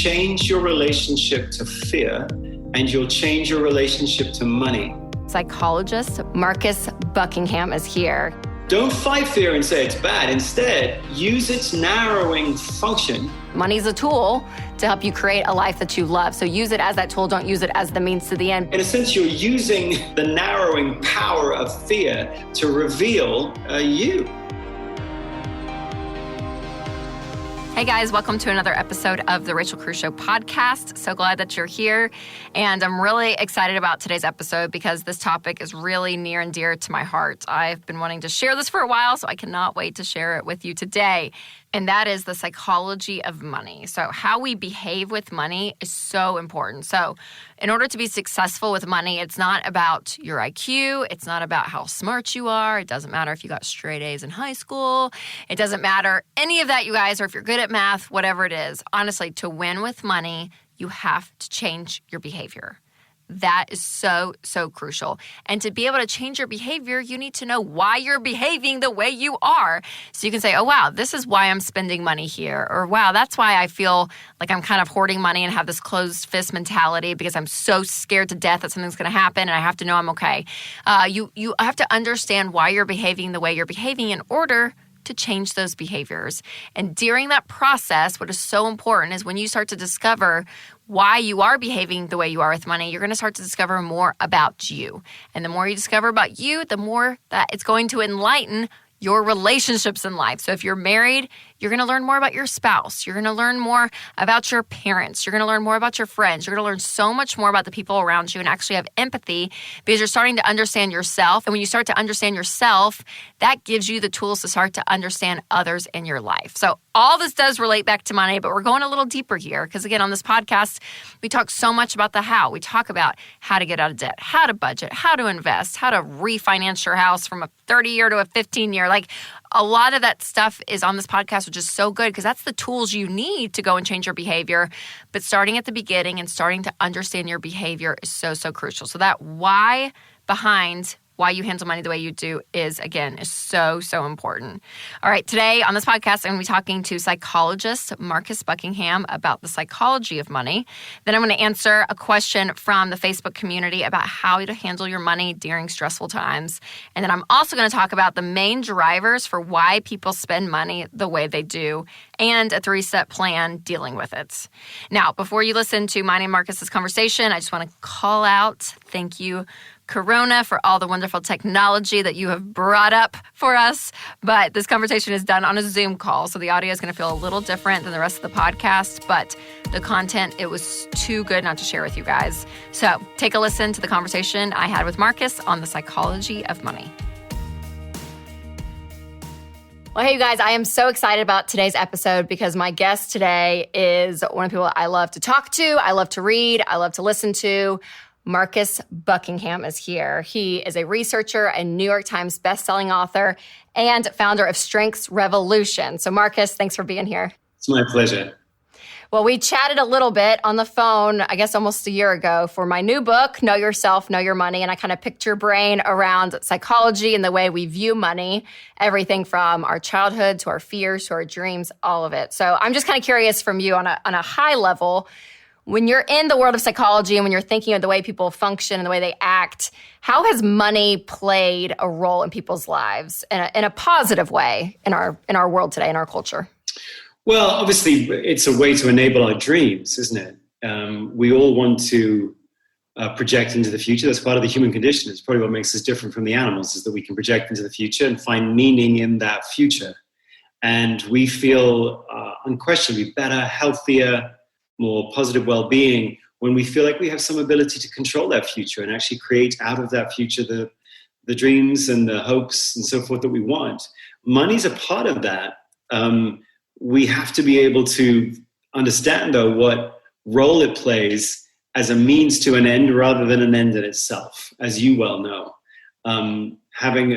change your relationship to fear and you'll change your relationship to money. Psychologist Marcus Buckingham is here. Don't fight fear and say it's bad. Instead, use its narrowing function. Money's a tool to help you create a life that you love. So use it as that tool. Don't use it as the means to the end. In a sense, you're using the narrowing power of fear to reveal you. Hey guys, welcome to another episode of the Rachel Cruze Show podcast. So glad that you're here. And I'm really excited about today's episode because this topic is really near and dear to my heart. I've been wanting to share this for a while, so I cannot wait to share it with you today. And that is the psychology of money. So how we behave with money is so important. So in order to be successful with money, it's not about your IQ. It's not about how smart you are. It doesn't matter if you got straight A's in high school. It doesn't matter any of that, you guys, or if you're good at math, whatever it is. Honestly, to win with money, you have to change your behavior. That is so crucial. And to be able to change your behavior, you need to know why you're behaving the way you are. So you can say, oh, wow, this is why I'm spending money here. Or, wow, that's why I feel like I'm kind of hoarding money and have this closed fist mentality because I'm so scared to death that something's going to happen and I have to know I'm okay. You have to understand why you're behaving the way you're behaving in order to change those behaviors. And during that process, what is so important is when you start to discover why you are behaving the way you are with money, you're going to start to discover more about you. And the more you discover about you, the more that it's going to enlighten your relationships in life. So if you're married, you're going to learn more about your spouse. You're going to learn more about your parents. You're going to learn more about your friends. You're going to learn so much more about the people around you and actually have empathy because you're starting to understand yourself. And when you start to understand yourself, that gives you the tools to start to understand others in your life. So all this does relate back to money, but we're going a little deeper here because, again, on this podcast, we talk so much about the how. We talk about how to get out of debt, how to budget, how to invest, how to refinance your house from a 30-year to a 15-year. Like a lot of that stuff is on this podcast, which is so good because that's the tools you need to go and change your behavior. But starting at the beginning and starting to understand your behavior is so crucial. So that why behind why you handle money the way you do is so important. All right, today on this podcast, I'm going to be talking to psychologist Marcus Buckingham about the psychology of money. Then I'm going to answer a question from the Facebook community about how to handle your money during stressful times. And then I'm also going to talk about the main drivers for why people spend money the way they do and a 3-step plan dealing with it. Now, before you listen to mine and Marcus's conversation, I just want to call out, thank you, Corona, for all the wonderful technology that you have brought up for us. But this conversation is done on a Zoom call, so the audio is going to feel a little different than the rest of the podcast. But the content, it was too good not to share with you guys. So take a listen to the conversation I had with Marcus on the psychology of money. Well, hey, you guys, I am so excited about today's episode because my guest today is one of the people I love to talk to, I love to read, I love to listen to. Marcus Buckingham is here. He is a researcher, a New York Times bestselling author, and founder of Strengths Revolution. So Marcus, thanks for being here. It's my pleasure. Well, we chatted a little bit on the phone, I guess almost a year ago, for my new book, Know Yourself, Know Your Money. And I kind of picked your brain around psychology and the way we view money, everything from our childhood to our fears to our dreams, all of it. So I'm just kind of curious from you on a high level, when you're in the world of psychology and when you're thinking of the way people function and the way they act, how has money played a role in people's lives in a positive way in our world today, in our culture? Well, obviously, it's a way to enable our dreams, isn't it? We all want to project into the future. That's part of the human condition. It's probably what makes us different from the animals, is that we can project into the future and find meaning in that future. And we feel unquestionably better, healthier, more positive well-being when we feel like we have some ability to control that future and actually create out of that future the dreams and the hopes and so forth that we want. Money's a part of that. We have to be able to understand, though, what role it plays as a means to an end rather than an end in itself, as you well know. Having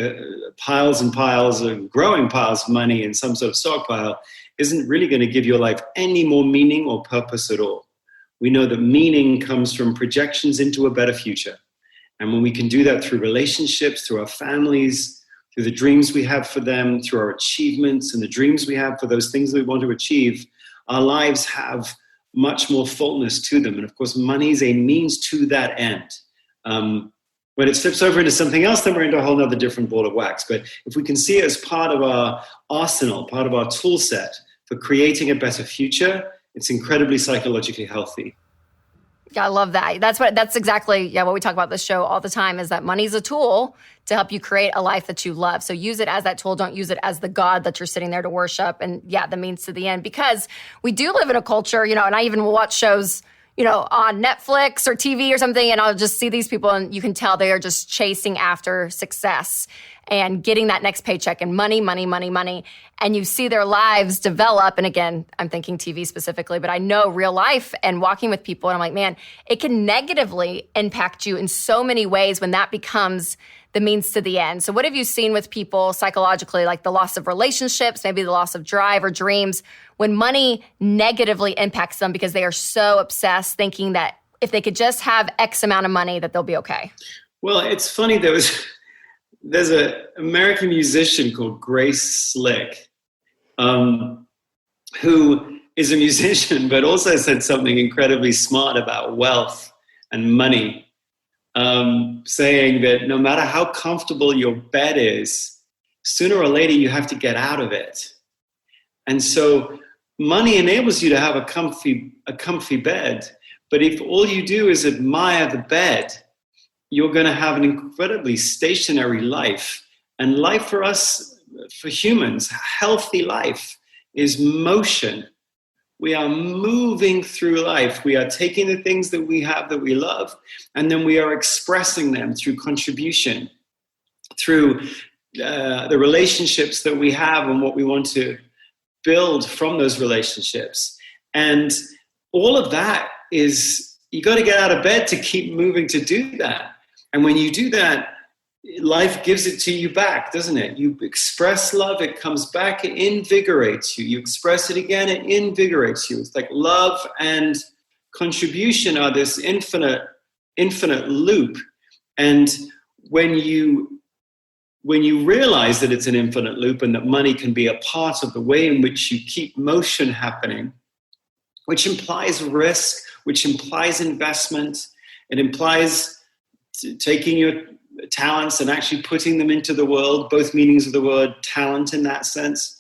piles and piles of growing piles of money in some sort of stockpile isn't really going to give your life any more meaning or purpose at all. We know that meaning comes from projections into a better future. And when we can do that through relationships, through our families, through the dreams we have for them, through our achievements and the dreams we have for those things that we want to achieve, our lives have much more fullness to them. And of course, money is a means to that end. When it slips over into something else, then we're into a whole other different ball of wax. But if we can see it as part of our arsenal, part of our tool set for creating a better future, it's incredibly psychologically healthy. Yeah, I love that. That's exactly what we talk about this show all the time, is that money's a tool to help you create a life that you love. So use it as that tool. Don't use it as the God that you're sitting there to worship. And the means to the end, because we do live in a culture, and I even will watch shows, on Netflix or TV or something, and I'll just see these people, and you can tell they are just chasing after success and getting that next paycheck and money, money, money, money. And you see their lives develop. And again, I'm thinking TV specifically, but I know real life and walking with people. And I'm like, man, it can negatively impact you in so many ways when that becomes the means to the end. So what have you seen with people psychologically, like the loss of relationships, maybe the loss of drive or dreams, when money negatively impacts them because they are so obsessed thinking that if they could just have X amount of money, that they'll be okay? Well, it's funny. There's an American musician called Grace Slick, who is a musician, but also said something incredibly smart about wealth and money, saying that no matter how comfortable your bed is, sooner or later you have to get out of it. And so money enables you to have a comfy bed, but if all you do is admire the bed, you're going to have an incredibly stationary life. And life for us, for humans, healthy life is motion. We are moving through life. We are taking the things that we have that we love, and then we are expressing them through contribution, through the relationships that we have and what we want to build from those relationships. And all of that is, you got to get out of bed to keep moving to do that. And when you do that, life gives it to you back, doesn't it? You express love, it comes back, it invigorates you. You express it again, it invigorates you. It's like love and contribution are this infinite loop. And when you realize that it's an infinite loop and that money can be a part of the way in which you keep motion happening, which implies risk, which implies investment, it implies taking your talents and actually putting them into the world, both meanings of the word talent in that sense.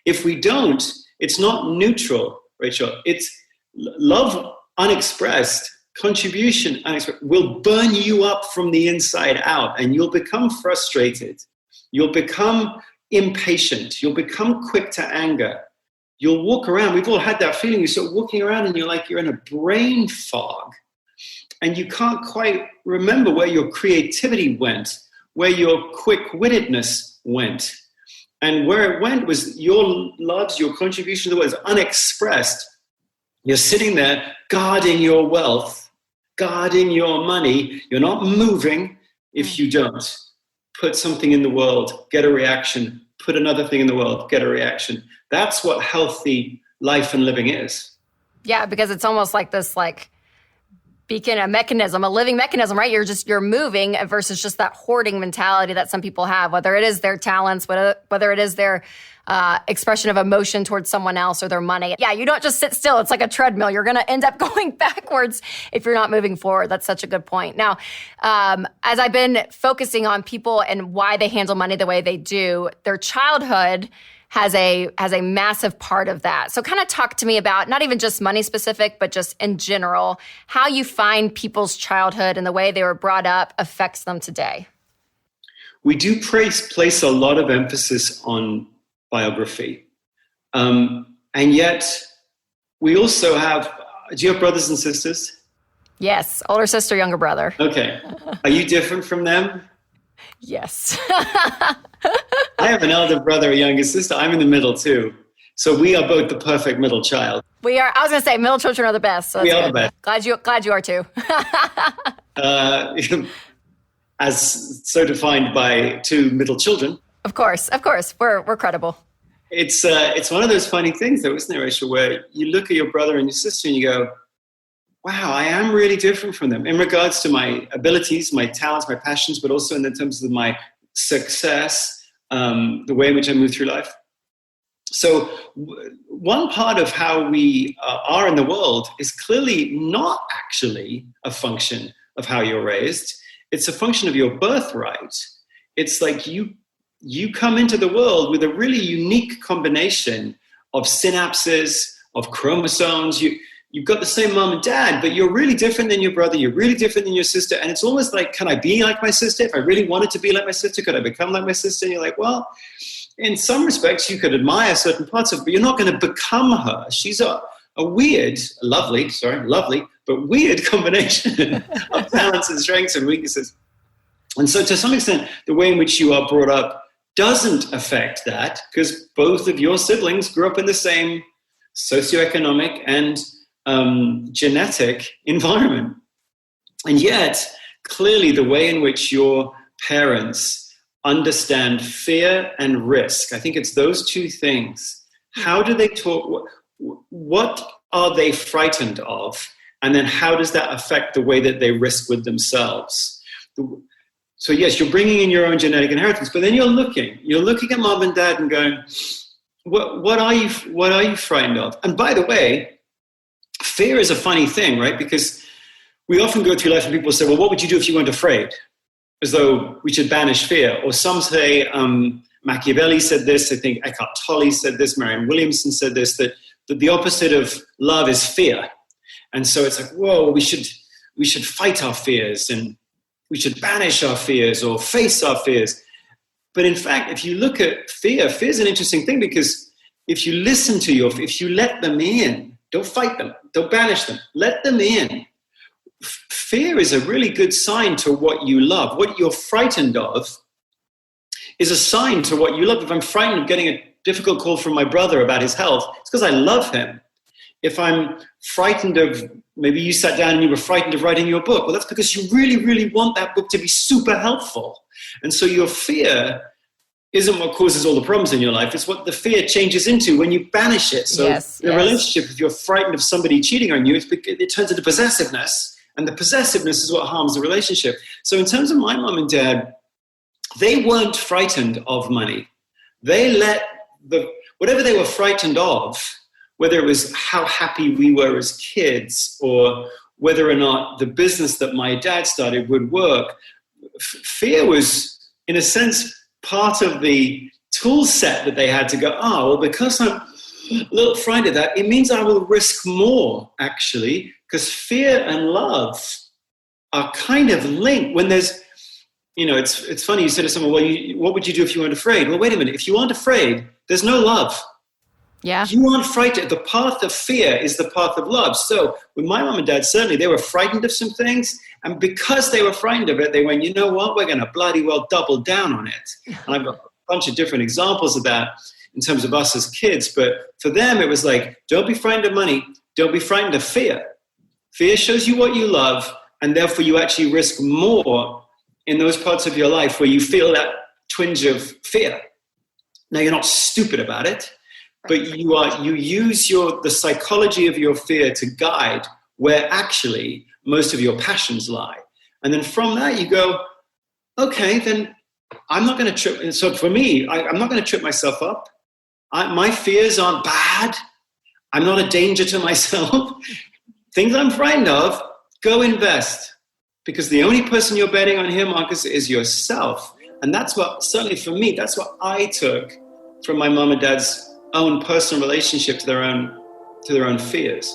If we don't, it's not neutral, Rachel. It's love unexpressed, contribution unexpressed, will burn you up from the inside out, and you'll become frustrated. You'll become impatient. You'll become quick to anger. You'll walk around. We've all had that feeling. You start walking around and you're like you're in a brain fog. And you can't quite remember where your creativity went, where your quick-wittedness went. And where it went was your loves, your contribution to the world is unexpressed. You're sitting there guarding your wealth, guarding your money. You're not moving if you don't. Put something in the world, get a reaction. Put another thing in the world, get a reaction. That's what healthy life and living is. Yeah, because it's almost like this, beacon, a mechanism, a living mechanism, right? You're moving versus just that hoarding mentality that some people have, whether it is their talents, whether it is their expression of emotion towards someone else or their money. Yeah, you don't just sit still. It's like a treadmill. You're going to end up going backwards if you're not moving forward. That's such a good point. Now, as I've been focusing on people and why they handle money the way they do, their childhood has a massive part of that. So kind of talk to me about not even just money specific, but just in general, how you find people's childhood and the way they were brought up affects them today. We do place a lot of emphasis on biography. And yet we also have, do you have brothers and sisters? Yes, older sister, younger brother. Okay. Are you different from them? Yes. I have an elder brother, a younger sister. I'm in the middle too. So we are both the perfect middle child. We are. I was going to say middle children are the best. So we are the best. Glad you are too. As so defined by two middle children. Of course. We're credible. It's one of those funny things though, isn't it, Rachel, where you look at your brother and your sister and you go, wow, I am really different from them in regards to my abilities, my talents, my passions, but also in the terms of my success, the way in which I move through life. So one part of how we are in the world is clearly not actually a function of how you're raised. It's a function of your birthright. It's like you come into the world with a really unique combination of synapses, of chromosomes. You've got the same mom and dad, but you're really different than your brother. You're really different than your sister. And it's almost like, can I be like my sister? If I really wanted to be like my sister, could I become like my sister? And you're like, well, in some respects, you could admire certain parts of her, but you're not going to become her. She's a weird, lovely, but weird combination of talents and strengths and weaknesses. And so to some extent, the way in which you are brought up doesn't affect that, because both of your siblings grew up in the same socioeconomic and genetic environment. And yet, clearly the way in which your parents understand fear and risk, I think it's those two things. How do they talk? What are they frightened of? And then how does that affect the way that they risk with themselves? So yes, you're bringing in your own genetic inheritance, but then you're looking at mom and dad and going, what are you frightened of? And by the way, fear is a funny thing, right? Because we often go through life and people say, well, what would you do if you weren't afraid? As though we should banish fear. Or some say, Machiavelli said this, I think Eckhart Tolle said this, Marianne Williamson said this, that the opposite of love is fear. And so it's like, whoa, we should fight our fears and we should banish our fears or face our fears. But in fact, if you look at fear is an interesting thing, because if you listen to if you let them in, don't fight them, don't banish them, let them in. Fear is a really good sign to what you love. What you're frightened of is a sign to what you love. If I'm frightened of getting a difficult call from my brother about his health, it's because I love him. If I'm frightened of, maybe you sat down and you were frightened of writing your book, well, that's because you really, really want that book to be super helpful. And so your fear isn't what causes all the problems in your life. It's what the fear changes into when you banish it. So in a relationship, if you're frightened of somebody cheating on you, it turns into possessiveness. And the possessiveness is what harms the relationship. So in terms of my mom and dad, they weren't frightened of money. They let whatever they were frightened of, whether it was how happy we were as kids or whether or not the business that my dad started would work, fear was, in a sense, part of the tool set that they had to go, well, because I'm a little frightened of that, it means I will risk more, actually, because fear and love are kind of linked. When there's, it's funny, you say to someone, well, what would you do if you weren't afraid? Well, wait a minute, if you aren't afraid, there's no love. Yeah. You aren't frightened. The path of fear is the path of love. So with my mom and dad, certainly they were frightened of some things. And because they were frightened of it, they went, you know what, we're going to bloody well double down on it. And I've got a bunch of different examples of that in terms of us as kids. But for them, it was like, don't be frightened of money. Don't be frightened of fear. Fear shows you what you love, and therefore you actually risk more in those parts of your life where you feel that twinge of fear. Now, you're not stupid about it, but you use the psychology of your fear to guide where actually most of your passions lie. And then from that, you go, okay, then I'm not going to trip. And so for me, I'm not going to trip myself up. My fears aren't bad. I'm not a danger to myself. Things I'm frightened of, go invest. Because the only person you're betting on here, Marcus, is yourself. And that's what, certainly for me, that's what I took from my mom and dad's own personal relationship to their own fears.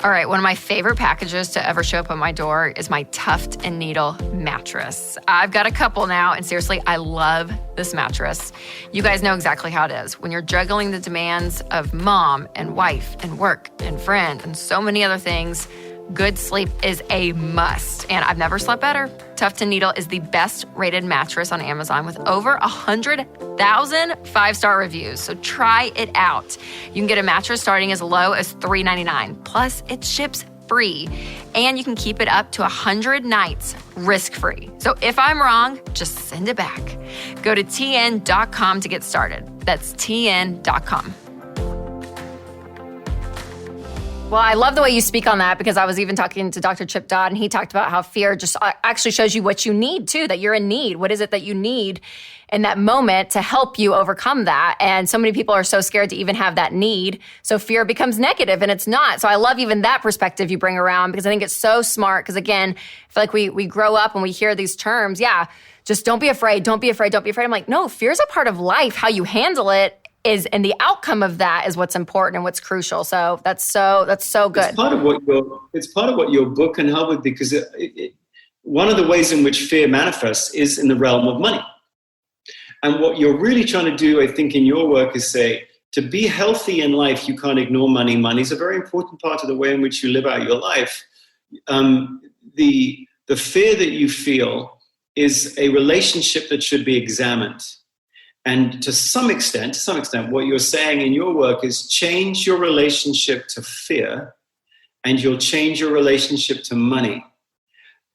All right, one of my favorite packages to ever show up on my door is my Tuft Needle mattress. I've got a couple now, and seriously, I love this mattress. You guys know exactly how it is. When you're juggling the demands of mom and wife and work and friend and so many other things, good sleep is a must, and I've never slept better. Tuft Needle is the best rated mattress on Amazon with over 100,000 5-star reviews, so try it out. You can get a mattress starting as low as $3.99, plus it ships free, and you can keep it up to 100 nights risk-free. So if I'm wrong, just send it back. Go to tn.com to get started. That's tn.com. Well, I love the way you speak on that, because I was even talking to Dr. Chip Dodd, and he talked about how fear just actually shows you what you need too, that you're in need. What is it that you need in that moment to help you overcome that? And so many people are so scared to even have that need. So fear becomes negative, and it's not. So I love even that perspective you bring around, because I think it's so smart. Because again, I feel like we grow up and we hear these terms. Yeah, just don't be afraid. Don't be afraid. Don't be afraid. I'm like, no, fear is a part of life. How you handle it is, and the outcome of that is what's important and what's crucial. So that's so good. It's part of what your book can help with, because one of the ways in which fear manifests is in the realm of money. And what you're really trying to do, I think, in your work is say, to be healthy in life, you can't ignore money. Money is a very important part of the way in which you live out your life. The fear that you feel is a relationship that should be examined. And to some extent, what you're saying in your work is change your relationship to fear, and you'll change your relationship to money.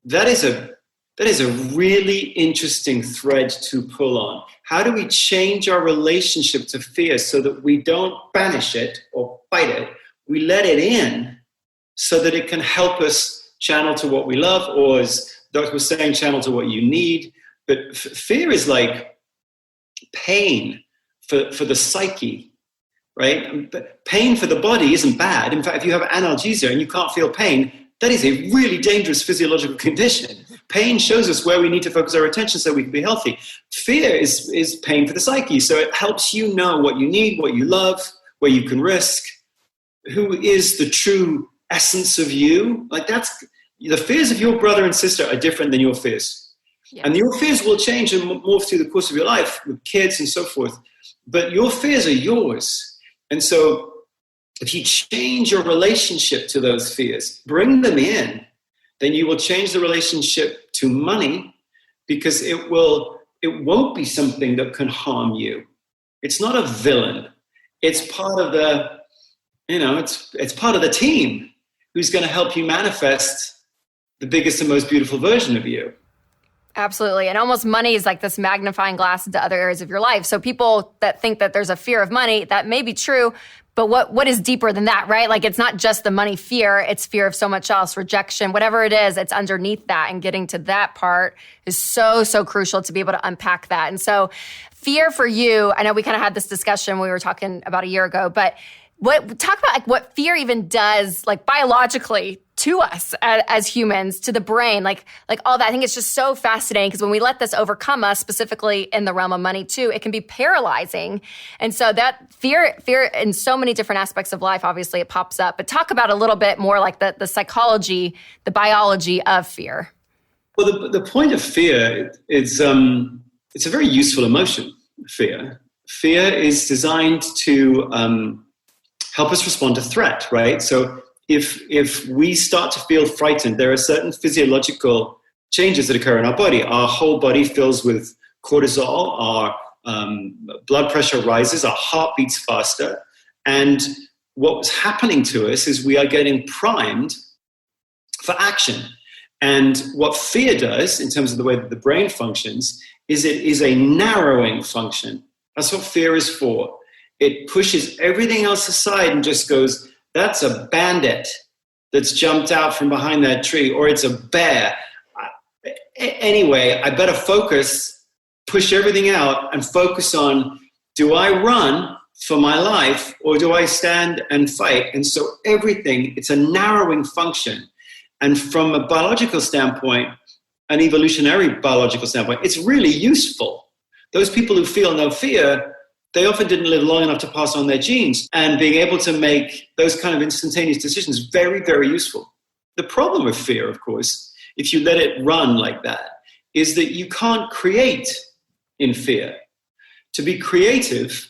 That is a really interesting thread to pull on. How do we change our relationship to fear so that we don't banish it or fight it? We let it in so that it can help us channel to what we love, or as Doctor was saying, channel to what you need. But fear is like pain for the psyche, right? But pain for the body isn't bad. In fact, if you have analgesia and you can't feel pain, that is a really dangerous physiological condition. Pain shows us where we need to focus our attention so we can be healthy. Fear is pain for the psyche. So it helps you know what you need, what you love, where you can risk, who is the true essence of you. Like the fears of your brother and sister are different than your fears. Yeah. And your fears will change and morph through the course of your life with kids and so forth. But your fears are yours. And so if you change your relationship to those fears, bring them in, then you will change the relationship to money, because it won't be something that can harm you. It's not a villain. It's part of it's part of the team who's going to help you manifest the biggest and most beautiful version of you. Absolutely. And almost money is like this magnifying glass into other areas of your life. So people that think that there's a fear of money, that may be true, but what is deeper than that, right? Like, it's not just the money fear, it's fear of so much else, rejection, whatever it is, it's underneath that. And getting to that part is so crucial to be able to unpack that. And so fear for you, I know we kind of had this discussion when we were talking about a year ago, but talk about like what fear even does, like biologically to us as humans, to the brain, like all that. I think it's just so fascinating, because when we let this overcome us, specifically in the realm of money too, it can be paralyzing. And so that fear in so many different aspects of life, obviously it pops up. But talk about a little bit more like the psychology, the biology of fear. Well, the point of fear is it's a very useful emotion. Fear is designed to help us respond to threat, right? So if we start to feel frightened, there are certain physiological changes that occur in our body. Our whole body fills with cortisol, our blood pressure rises, our heart beats faster. And what's happening to us is we are getting primed for action. And what fear does, in terms of the way that the brain functions, is it is a narrowing function. That's what fear is for. It pushes everything else aside and just goes, that's a bandit that's jumped out from behind that tree, or it's a bear. Anyway, I better focus, push everything out, and focus on, do I run for my life, or do I stand and fight? And so it's a narrowing function. And from a biological standpoint, an evolutionary biological standpoint, it's really useful. Those people who feel no fear, they often didn't live long enough to pass on their genes, and being able to make those kind of instantaneous decisions is very, very useful. The problem with fear, of course, if you let it run like that, is that you can't create in fear. To be creative,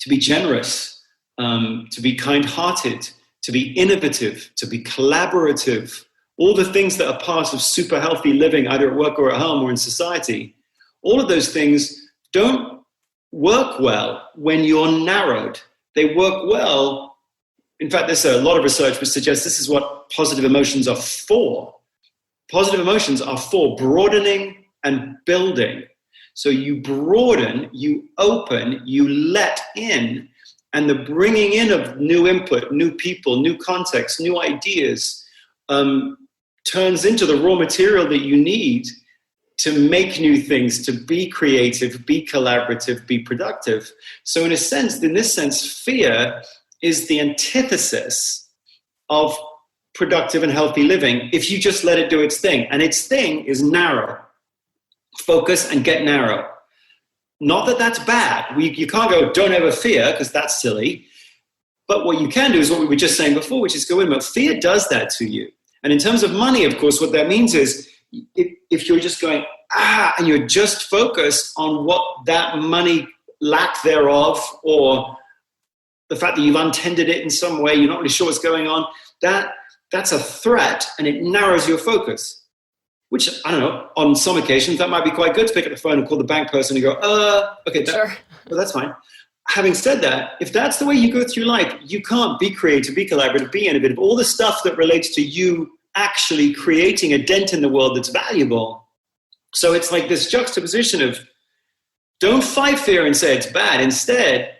to be generous, to be kind-hearted, to be innovative, to be collaborative, all the things that are part of super healthy living, either at work or at home or in society, all of those things don't work well when you're narrowed. They work well. In fact, there's a lot of research which suggests this is what positive emotions are for. Positive emotions are for broadening and building. So you broaden, you open, you let in, and the bringing in of new input, new people, new context, new ideas turns into the raw material that you need to make new things, to be creative, be collaborative, be productive. So in this sense, fear is the antithesis of productive and healthy living if you just let it do its thing. And its thing is narrow. Focus and get narrow. Not that that's bad. You can't go, don't ever fear, because that's silly. But what you can do is what we were just saying before, which is go in. But fear does that to you. And in terms of money, of course, what that means is if you're just going, and you're just focused on what that money, lack thereof, or the fact that you've untended it in some way, you're not really sure what's going on, that's a threat, and it narrows your focus. Which, I don't know, on some occasions, that might be quite good to pick up the phone and call the bank person and go, okay, sure. Well, that's fine. Having said that, if that's the way you go through life, you can't be creative, be collaborative, be innovative, all the stuff that relates to you actually creating a dent in the world that's valuable. So it's like this juxtaposition of don't fight fear and say it's bad. Instead,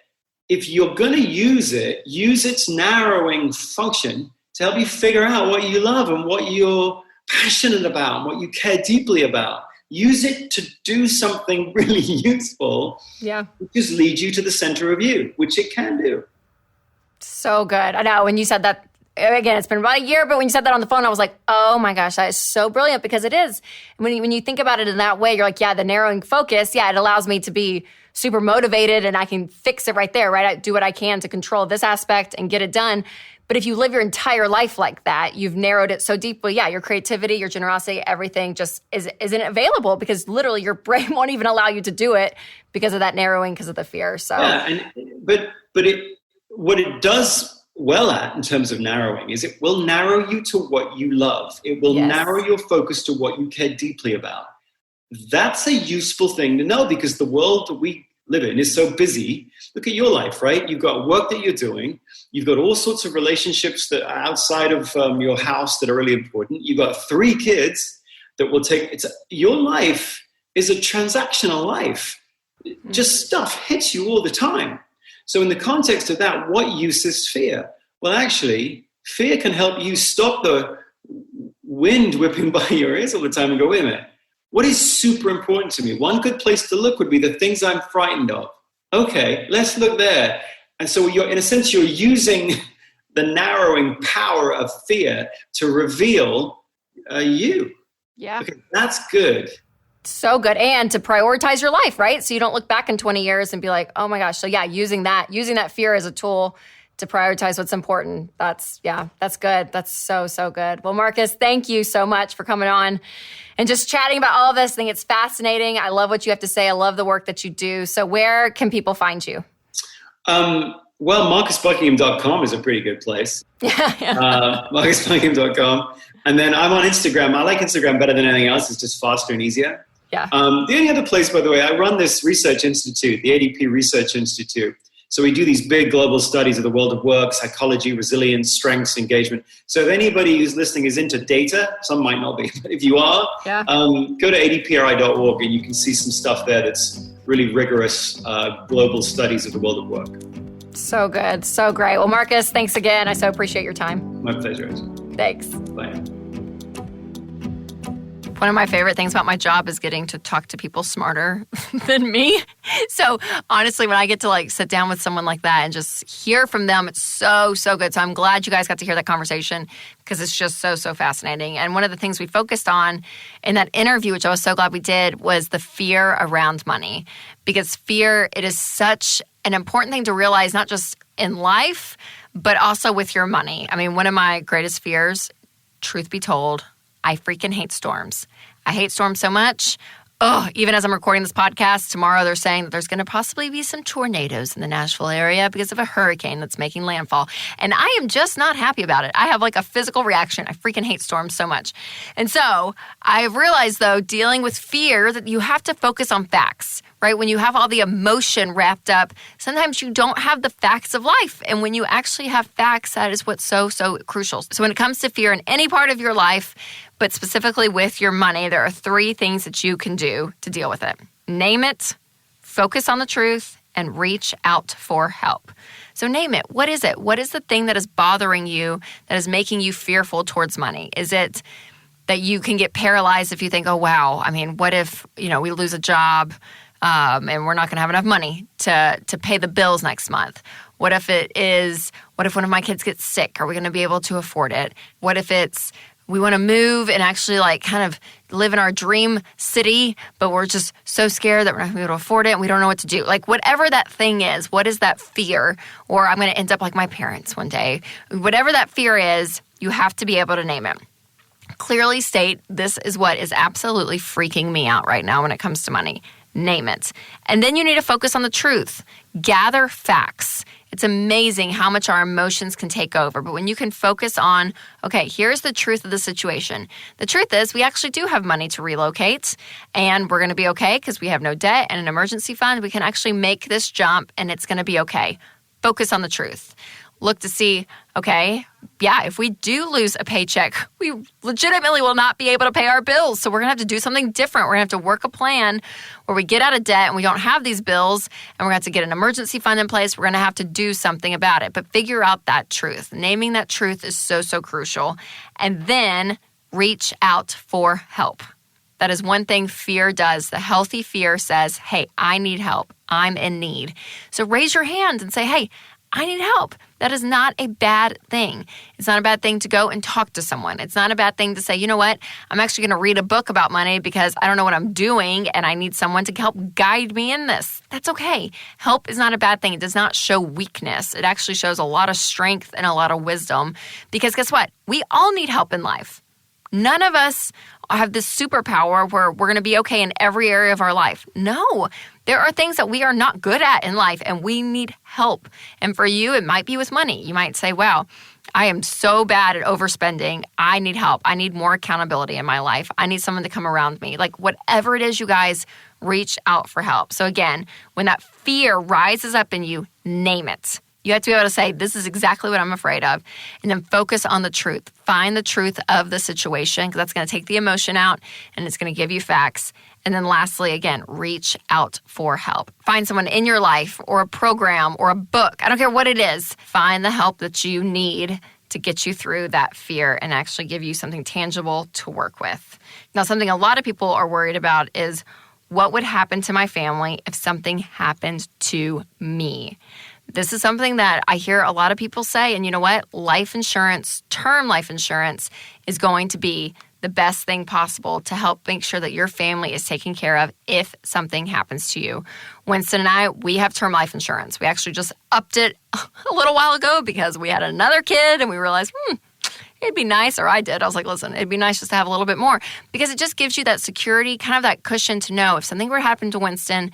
if you're going to use its narrowing function to help you figure out what you love and what you're passionate about, what you care deeply about. Use it to do something really useful. Yeah. Which just leads you to the center of you, which it can do. So good. I know when you said that, again, it's been about a year, but when you said that on the phone, I was like, oh my gosh, that is so brilliant, because it is. When you think about it in that way, you're like, yeah, the narrowing focus, yeah, it allows me to be super motivated and I can fix it right there, right? I do what I can to control this aspect and get it done. But if you live your entire life like that, you've narrowed it so deeply, yeah, your creativity, your generosity, everything just isn't available, because literally your brain won't even allow you to do it because of that narrowing, because of the fear. So yeah, but what it does well at in terms of narrowing is it will narrow you to what you love. It will narrow your focus to what you care deeply about. That's a useful thing to know, because the world that we live in is so busy. Look at your life, right? You've got work that you're doing. You've got all sorts of relationships that are outside of your house that are really important. You've got 3 kids that will take, your life is a transactional life. Just stuff hits you all the time. So in the context of that, what use is fear? Well, actually, fear can help you stop the wind whipping by your ears all the time and go, wait a minute, what is super important to me? One good place to look would be the things I'm frightened of. Okay, let's look there. And so in a sense, you're using the narrowing power of fear to reveal you. Yeah. Okay, that's good. So good. And to prioritize your life, right? So you don't look back in 20 years and be like, oh my gosh. So yeah, using that fear as a tool to prioritize what's important. That's good. That's so good. Well, Marcus, thank you so much for coming on and just chatting about all of this. I think it's fascinating. I love what you have to say. I love the work that you do. So where can people find you? Well, MarcusBuckingham.com is a pretty good place. MarcusBuckingham.com. And then I'm on Instagram. I like Instagram better than anything else. It's just faster and easier. Yeah. The only other place, by the way, I run this research institute, the ADP Research Institute. So we do these big global studies of the world of work, psychology, resilience, strengths, engagement. So if anybody who's listening is into data, some might not be, but if you are, go to adpri.org and you can see some stuff there that's really rigorous global studies of the world of work. So good. So great. Well, Marcus, thanks again. I so appreciate your time. My pleasure. Thanks. Bye. One of my favorite things about my job is getting to talk to people smarter than me. So honestly, when I get to sit down with someone like that and just hear from them, it's so good. So I'm glad you guys got to hear that conversation, because it's just so fascinating. And one of the things we focused on in that interview, which I was so glad we did, was the fear around money. Because fear, it is such an important thing to realize, not just in life, but also with your money. I mean, one of my greatest fears, truth be told, I freaking hate storms. I hate storms so much. Even as I'm recording this podcast, tomorrow they're saying that there's going to possibly be some tornadoes in the Nashville area because of a hurricane that's making landfall. And I am just not happy about it. I have a physical reaction. I freaking hate storms so much. And so I've realized, though, dealing with fear, that you have to focus on facts, right? When you have all the emotion wrapped up, sometimes you don't have the facts of life. And when you actually have facts, that is what's so crucial. So when it comes to fear in any part of your life, but specifically with your money, there are 3 things that you can do to deal with it. Name it, focus on the truth, and reach out for help. So name it. What is it? What is the thing that is bothering you, that is making you fearful towards money? Is it that you can get paralyzed if you think, oh, wow, I mean, what if, we lose a job and we're not going to have enough money to pay the bills next month? What if one of my kids gets sick? Are we going to be able to afford it? What if it's we want to move and actually kind of live in our dream city, but we're just so scared that we're not going to be able to afford it and we don't know what to do? Whatever that thing is, what is that fear? Or I'm going to end up like my parents one day. Whatever that fear is, you have to be able to name it. Clearly state, this is what is absolutely freaking me out right now when it comes to money. Name it. And then you need to focus on the truth. Gather facts. It's amazing how much our emotions can take over. But when you can focus on, okay, here's the truth of the situation. The truth is we actually do have money to relocate and we're going to be okay because we have no debt and an emergency fund. We can actually make this jump and it's going to be okay. Focus on the truth. Look to see, okay, yeah, if we do lose a paycheck, we legitimately will not be able to pay our bills. So we're going to have to do something different. We're going to have to work a plan where we get out of debt and we don't have these bills and we're going to have to get an emergency fund in place. We're going to have to do something about it. But figure out that truth. Naming that truth is so, so crucial. And then reach out for help. That is one thing fear does. The healthy fear says, hey, I need help. I'm in need. So raise your hand and say, hey, I need help. That is not a bad thing. It's not a bad thing to go and talk to someone. It's not a bad thing to say, you know what, I'm actually going to read a book about money because I don't know what I'm doing and I need someone to help guide me in this. That's okay. Help is not a bad thing. It does not show weakness. It actually shows a lot of strength and a lot of wisdom because guess what? We all need help in life. None of us have this superpower where we're going to be okay in every area of our life. No, there are things that we are not good at in life and we need help. And for you, it might be with money. You might say, wow, I am so bad at overspending. I need help. I need more accountability in my life. I need someone to come around me. Whatever it is, you guys, reach out for help. So again, when that fear rises up in you, name it. You have to be able to say, this is exactly what I'm afraid of, and then focus on the truth. Find the truth of the situation because that's going to take the emotion out and it's going to give you facts. And then lastly, again, reach out for help. Find someone in your life or a program or a book. I don't care what it is. Find the help that you need to get you through that fear and actually give you something tangible to work with. Now, something a lot of people are worried about is what would happen to my family if something happened to me? This is something that I hear a lot of people say, and you know what? Life insurance, term life insurance, is going to be the best thing possible to help make sure that your family is taken care of if something happens to you. Winston and I, we have term life insurance. We actually just upped it a little while ago because we had another kid and we realized, it'd be nice, or I did. I was like, listen, it'd be nice just to have a little bit more because it just gives you that security, kind of that cushion to know if something were to happen to Winston,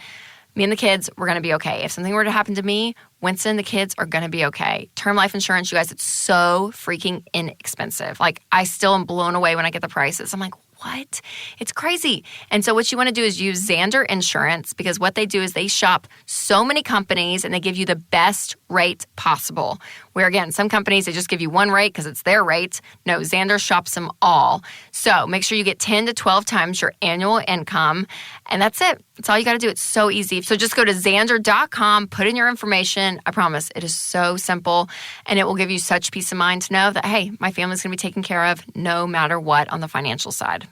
me and the kids, we're going to be okay. If something were to happen to me, Winston, the kids are going to be okay. Term life insurance, you guys, it's so freaking inexpensive. I still am blown away when I get the prices. I'm like, what? It's crazy. And so what you want to do is use Zander Insurance because what they do is they shop so many companies and they give you the best rate possible. Where again, some companies, they just give you one rate because it's their rate. No, Zander shops them all. So make sure you get 10 to 12 times your annual income. And that's it. That's all you got to do. It's so easy. So just go to Zander.com, put in your information. I promise it is so simple and it will give you such peace of mind to know that, hey, my family's going to be taken care of no matter what on the financial side.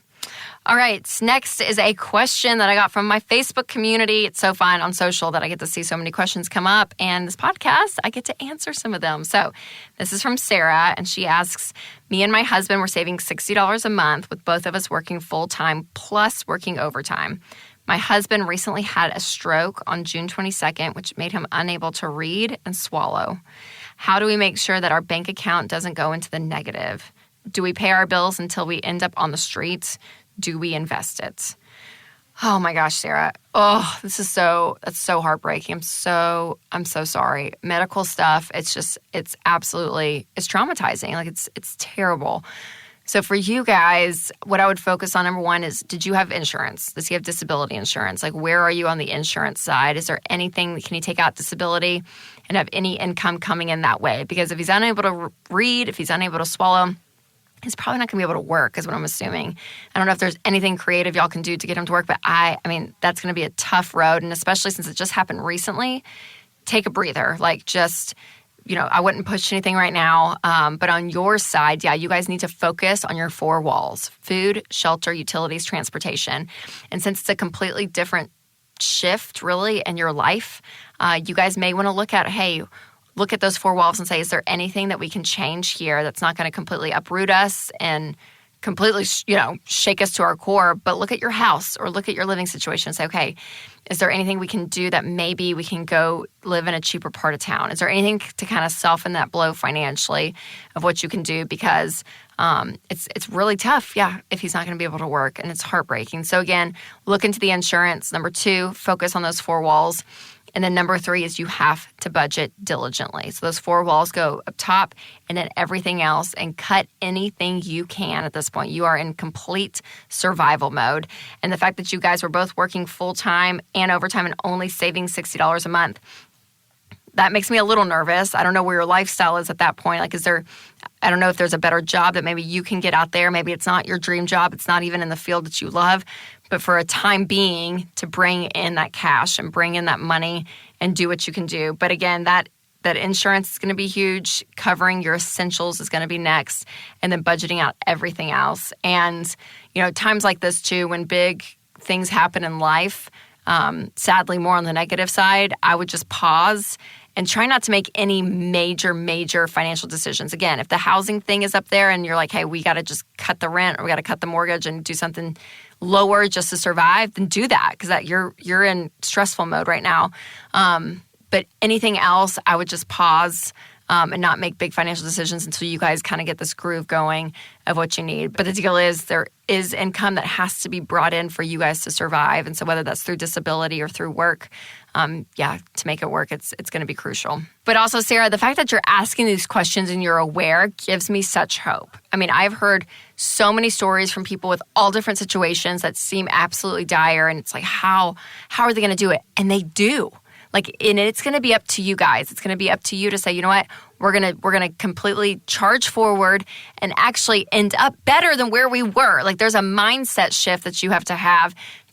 All right, next is a question that I got from my Facebook community. It's so fun on social that I get to see so many questions come up, and this podcast, I get to answer some of them. So this is from Sarah, and she asks, me and my husband were saving $60 a month with both of us working full-time plus working overtime. My husband recently had a stroke on June 22nd, which made him unable to read and swallow. How do we make sure that our bank account doesn't go into the negative? Do we pay our bills until we end up on the streets? Do we invest it? Oh my gosh, Sarah. Oh, that's so heartbreaking. I'm so sorry. Medical stuff, it's traumatizing. It's terrible. So for you guys, what I would focus on, number one, is did you have insurance? Does he have disability insurance? Where are you on the insurance side? Is there anything, can he take out disability and have any income coming in that way? Because if he's unable to read, if he's unable to swallow, he's probably not going to be able to work, is what I'm assuming. I don't know if there's anything creative y'all can do to get him to work, but I mean, that's going to be a tough road. And especially since it just happened recently, take a breather. I wouldn't push anything right now. But on your side, you guys need to focus on your 4 walls: food, shelter, utilities, transportation. And since it's a completely different shift really in your life, you guys may want to look at those 4 walls and say, is there anything that we can change here that's not going to completely uproot us and completely, shake us to our core? But look at your house or look at your living situation and say, okay, is there anything we can do that maybe we can go live in a cheaper part of town? Is there anything to kind of soften that blow financially of what you can do? Because it's really tough, if he's not going to be able to work, and it's heartbreaking. So again, look into the insurance. Number 2, focus on those 4 walls. And then number 3 is you have to budget diligently. So those 4 walls go up top and then everything else, and cut anything you can at this point. You are in complete survival mode. And the fact that you guys were both working full-time and overtime and only saving $60 a month, that makes me a little nervous. I don't know where your lifestyle is at that point. I don't know if there's a better job that maybe you can get out there. Maybe it's not your dream job. It's not even in the field that you love. But for a time being, to bring in that cash and bring in that money and do what you can do. But again, that insurance is going to be huge. Covering your essentials is going to be next. And then budgeting out everything else. And, times like this too, when big things happen in life, sadly more on the negative side, I would just pause and try not to make any major financial decisions. Again, if the housing thing is up there and you're like, hey, we got to just cut the rent or we got to cut the mortgage and do something lower just to survive, then do that, because you're in stressful mode right now. But anything else, I would just pause and not make big financial decisions until you guys kind of get this groove going of what you need. But the deal is there is income that has to be brought in for you guys to survive. And so whether that's through disability or through work, to make it work, it's going to be crucial. But also, Sarah, the fact that you're asking these questions and you're aware gives me such hope. I mean, I've heard so many stories from people with all different situations that seem absolutely dire. And it's like, how are they going to do it? And they do. And it's going to be up to you guys. It's going to be up to you to say, you know what, we're going to completely charge forward and actually end up better than where we were. There's a mindset shift that you have to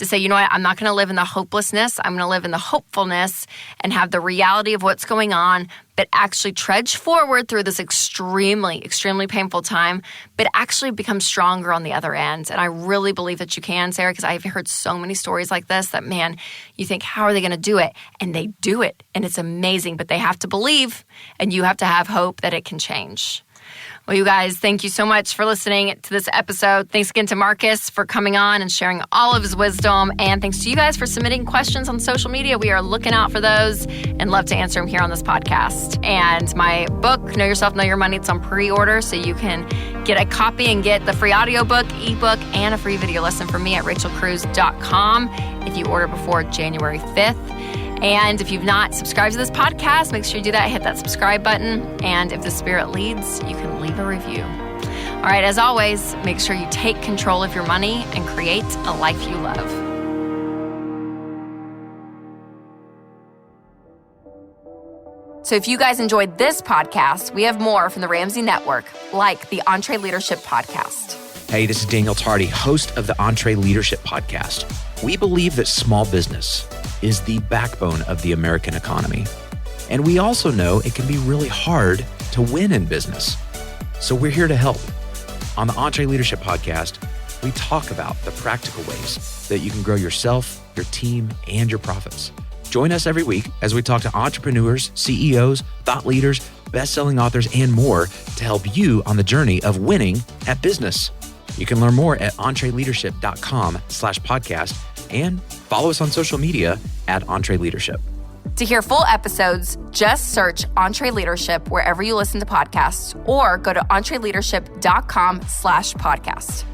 say, you know what, I'm not going to live in the hopelessness. I'm going to live in the hopefulness and have the reality of what's going on, but actually trudge forward through this extremely painful time, but actually become stronger on the other end. And I really believe that you can, Sarah, because I've heard so many stories like this that, man, you think, how are they going to do it? And they do it. And it's amazing, but they have to believe, and you have to have hope that it can change. Well, you guys, thank you so much for listening to this episode. Thanks again to Marcus for coming on and sharing all of his wisdom. And thanks to you guys for submitting questions on social media. We are looking out for those and love to answer them here on this podcast. And my book, Know Yourself, Know Your Money, it's on pre-order, so you can get a copy and get the free audiobook, ebook, and a free video lesson from me at rachelcruz.com if you order before January 5th. And if you've not subscribed to this podcast, make sure you do that. Hit that subscribe button. And if the Spirit leads, you can leave a review. All right, as always, make sure you take control of your money and create a life you love. So if you guys enjoyed this podcast, we have more from the Ramsey Network, like the Entree Leadership Podcast. Hey, this is Daniel Tardy, host of the Entree Leadership Podcast. We believe that small business is the backbone of the American economy. And we also know it can be really hard to win in business. So we're here to help. On the Entree Leadership Podcast, we talk about the practical ways that you can grow yourself, your team, and your profits. Join us every week as we talk to entrepreneurs, CEOs, thought leaders, best-selling authors, and more to help you on the journey of winning at business. You can learn more at entreleadership.com/podcast and follow us on social media at Entree Leadership. To hear full episodes, just search Entree Leadership wherever you listen to podcasts or go to entreleadership.com/podcast.